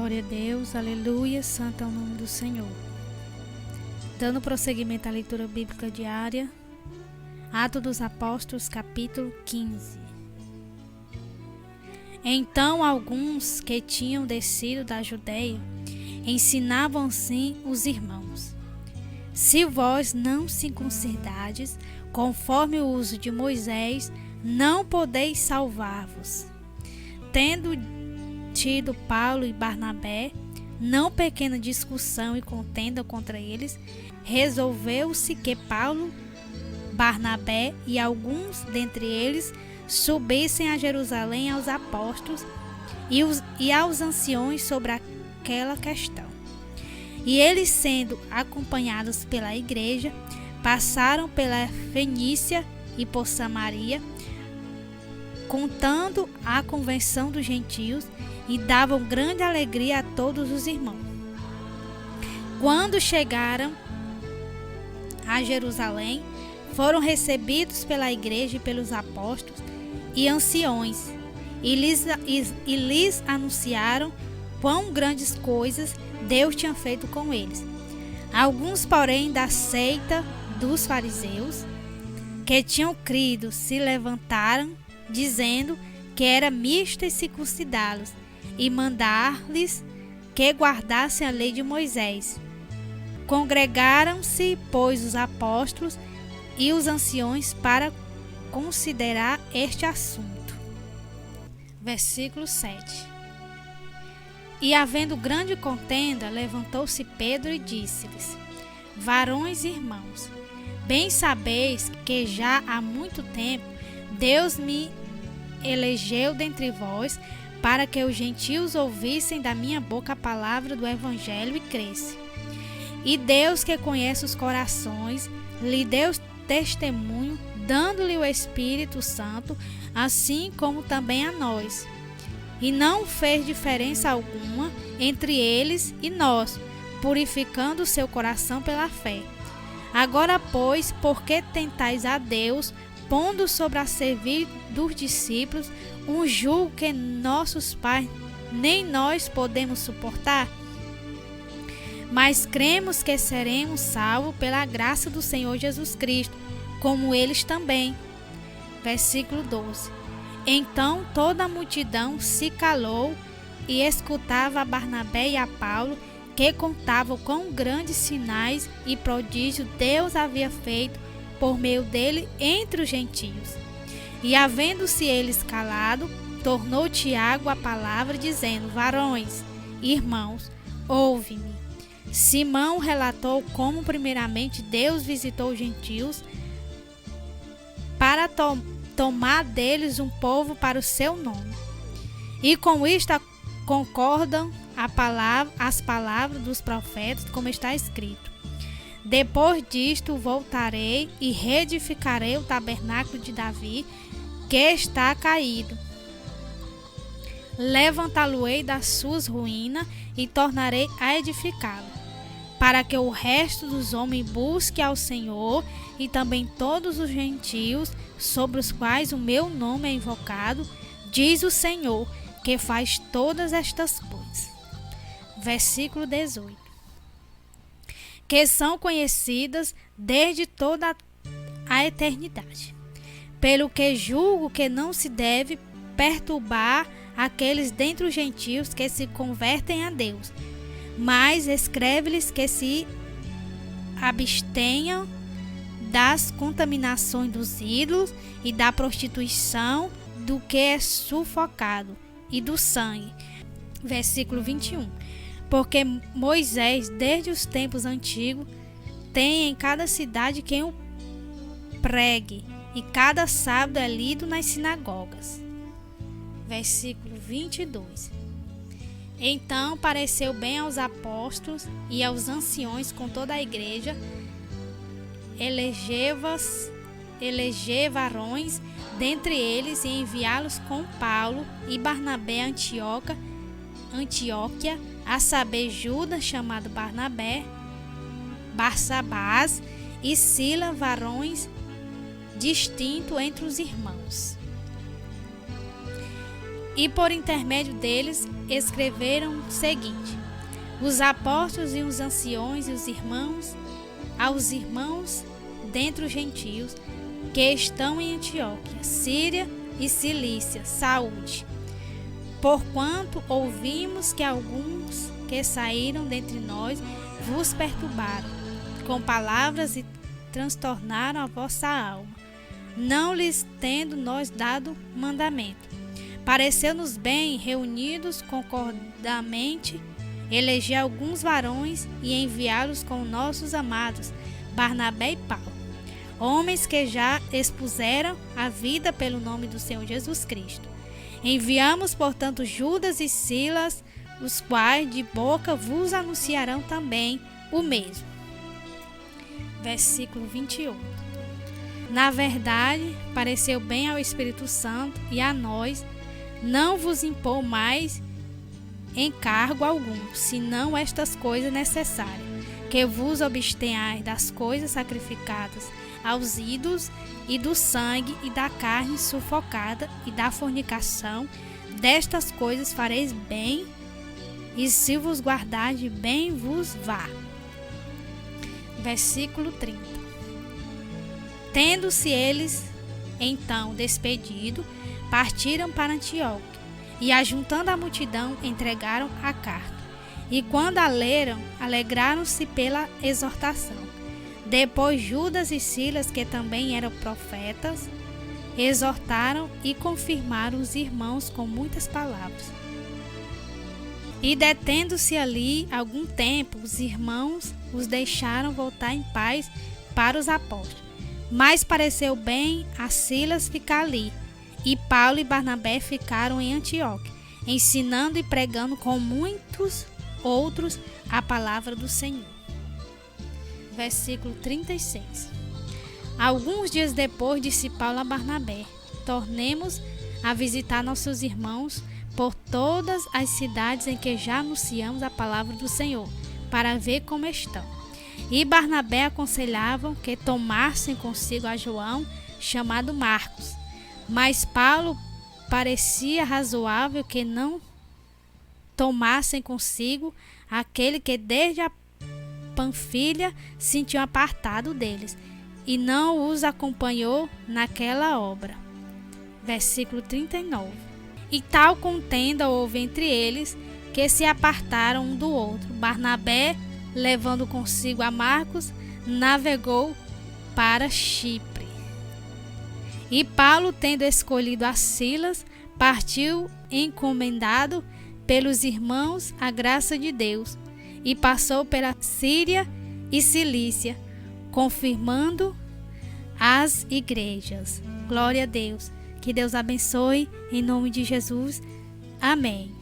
Glória a Deus, aleluia, santo é o nome do Senhor. Dando prosseguimento à leitura bíblica diária, Atos dos Apóstolos, capítulo 15. Então alguns que tinham descido da Judeia ensinavam assim os irmãos: se vós não circuncidades, conforme o uso de Moisés, não podeis salvar-vos. Tendo tido Paulo e Barnabé não pequena discussão e contenda contra eles, resolveu-se que Paulo, Barnabé e alguns dentre eles subissem a Jerusalém aos apóstolos e aos anciões sobre aquela questão. E eles, sendo acompanhados pela igreja, passaram pela Fenícia e por Samaria, contando a convenção dos gentios, e davam grande alegria a todos os irmãos. Quando chegaram a Jerusalém, foram recebidos pela igreja e pelos apóstolos e anciões, e lhes anunciaram quão grandes coisas Deus tinha feito com eles. Alguns, porém, da seita dos fariseus, que tinham crido, se levantaram, dizendo que era misto circuncidá-los e mandar-lhes que guardassem a lei de Moisés. Congregaram-se, pois, os apóstolos e os anciões para considerar este assunto. Versículo 7. E havendo grande contenda, levantou-se Pedro e disse-lhes: varões e irmãos, bem sabeis que já há muito tempo Deus me elegeu dentre vós para que os gentios ouvissem da minha boca a palavra do evangelho e crescem. E Deus, que conhece os corações, lhe deu testemunho, dando-lhe o Espírito Santo, assim como também a nós. E não fez diferença alguma entre eles e nós, purificando o seu coração pela fé. Agora, pois, por que tentais a Deus, pondo sobre a serviço dos discípulos um jugo que nossos pais nem nós podemos suportar? Mas cremos que seremos salvos pela graça do Senhor Jesus Cristo, como eles também. Versículo 12. Então toda a multidão se calou e escutava a Barnabé e a Paulo, que contavam quão grandes sinais e prodígios Deus havia feito por meio dele entre os gentios. E havendo-se eles calado, tornou Tiago a palavra, dizendo: varões, irmãos, ouve-me. Simão relatou como primeiramente Deus visitou os gentios para tomar deles um povo para o seu nome. E com isto concordam as palavras dos profetas, como está escrito: depois disto voltarei e reedificarei o tabernáculo de Davi, que está caído. Levantá-lo-ei das suas ruínas e tornarei a edificá-lo, para que o resto dos homens busque ao Senhor, e também todos os gentios sobre os quais o meu nome é invocado, diz o Senhor, que faz todas estas coisas. Versículo 18. Que são conhecidas desde toda a eternidade, pelo que julgo que não se deve perturbar aqueles dentre os gentios que se convertem a Deus, mas escreve-lhes que se abstenham das contaminações dos ídolos e da prostituição, do que é sufocado, e do sangue. Versículo 21. Porque Moisés, desde os tempos antigos, tem em cada cidade quem o pregue, e cada sábado é lido nas sinagogas. Versículo 22. Então pareceu bem aos apóstolos e aos anciões com toda a igreja eleger varões dentre eles e enviá-los com Paulo e Barnabé a Antioquia, a saber, Judas, chamado Barnabé, Barsabás e Sila, varões distintos entre os irmãos. e por intermédio deles escreveram o seguinte: os apóstolos e os anciões e os irmãos, aos irmãos dentre os gentios que estão em Antioquia, Síria e Cilícia, saúde. Porquanto ouvimos que alguns que saíram dentre nós vos perturbaram com palavras e transtornaram a vossa alma, não lhes tendo nós dado mandamento. Pareceu-nos bem, reunidos concordamente, eleger alguns varões e enviá-los com nossos amados Barnabé e Paulo, homens que já expuseram a vida pelo nome do Senhor Jesus Cristo. Enviamos, portanto, Judas e Silas, os quais de boca vos anunciarão também o mesmo. Versículo 28. Na verdade, pareceu bem ao Espírito Santo e a nós não vos impor mais encargo algum, senão estas coisas necessárias, que vos abstenhais das coisas sacrificadas aos ídolos, e do sangue e da carne sufocada e da fornicação. Destas coisas fareis bem, e se vos guardardes bem vos vá. Versículo 30. Tendo-se eles então despedido, partiram para Antioquia, e ajuntando a multidão, entregaram a carta. E quando a leram, alegraram-se pela exortação. Depois Judas e Silas, que também eram profetas, exortaram e confirmaram os irmãos com muitas palavras. E detendo-se ali algum tempo, os irmãos os deixaram voltar em paz para os apóstolos. Mas pareceu bem a Silas ficar ali, e Paulo e Barnabé ficaram em Antioquia, ensinando e pregando com muitos outros a palavra do Senhor. Versículo 36. Alguns dias depois, disse Paulo a Barnabé: tornemos a visitar nossos irmãos por todas as cidades em que já anunciamos a palavra do Senhor, para ver como estão. E Barnabé aconselhavam que tomassem consigo a João, chamado Marcos. Mas Paulo parecia razoável que não tomassem consigo aquele que desde a Panfilha se tinha apartado deles, e não os acompanhou naquela obra. Versículo 39. E tal contenda houve entre eles, que se apartaram um do outro. Barnabé, levando consigo a Marcos, navegou para Chipre. E Paulo, tendo escolhido a Silas, partiu encomendado pelos irmãos à graça de Deus, e passou pela Síria e Cilícia, confirmando as igrejas. Glória a Deus. Que Deus abençoe, em nome de Jesus. Amém.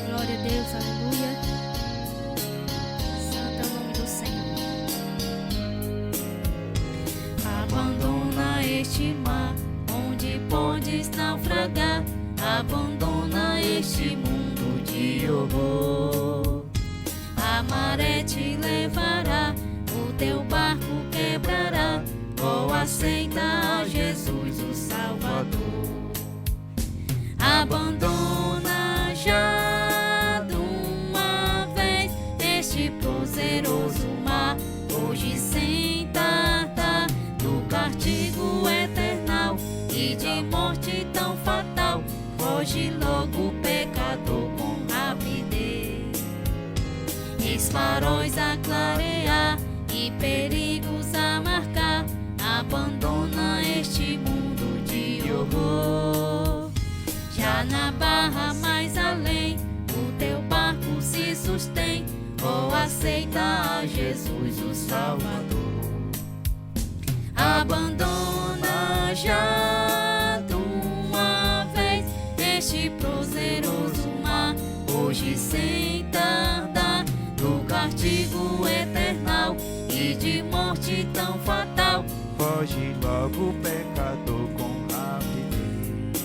Glória a Deus, aleluia. Santo é o nome do Senhor. Abandona este mar, onde podes naufragar. Abandona este mundo de horror. A maré te levará, o teu barco quebrará. Oh, aceita a Jesus, o Salvador. Abandona já de uma vez este prazeroso mar, hoje sem tartar, do castigo eternal e de morte tão fatal. Foge logo, pecador, com rapidez. Eis faróis a clarear e perigos a marcar. Abandona este mundo de horror. Já na barra mais além, o teu barco se sustém. Oh, aceita a Jesus, o Salvador. Abandona já de uma vez este prazeroso mar, hoje sem tardar, do castigo eternal e de morte tão fatal. Foge logo, pecador, com rapidez.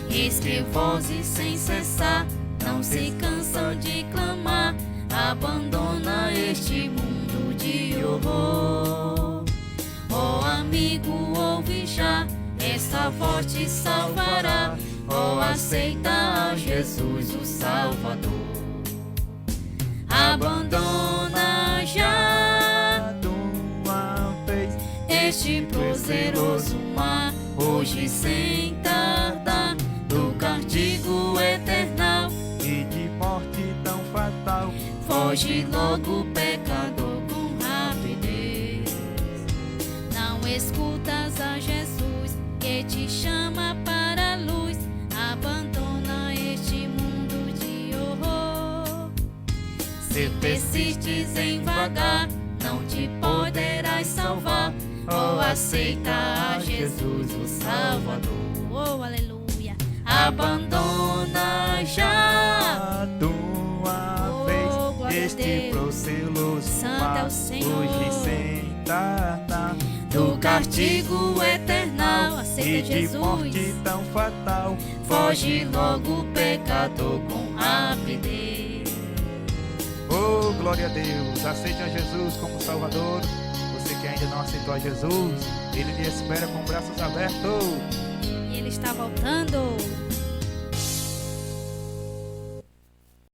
Eis que vozes sem cessar não se cansam de clamar: abandona este mundo de horror. Oh amigo, ouve já, essa voz te salvará. Oh, aceita a Jesus, o Salvador. Abandona já De uma vez este prazeroso mar, hoje sem tardar, do castigo eternal e de morte tão fatal. foge logo, pecador, com rapidez. Não escutas a Jesus que te chama para a luz. Abandona este mundo de horror. Se persistes em vagar, não te poderás salvar. Oh, aceita a Jesus, o Salvador. Oh, aleluia. Abandona já De uma Oh, vez glória a este Deus. proceloso Santo mar, é o Senhor. hoje sem tardar, do castigo eternal. e Aceita de morte Jesus, tão fatal. foge logo, pecador, com rapidez. Oh, glória a Deus! Aceite a Jesus como Salvador. Você que ainda não aceitou a Jesus, Ele lhe espera com braços abertos. E ele está voltando.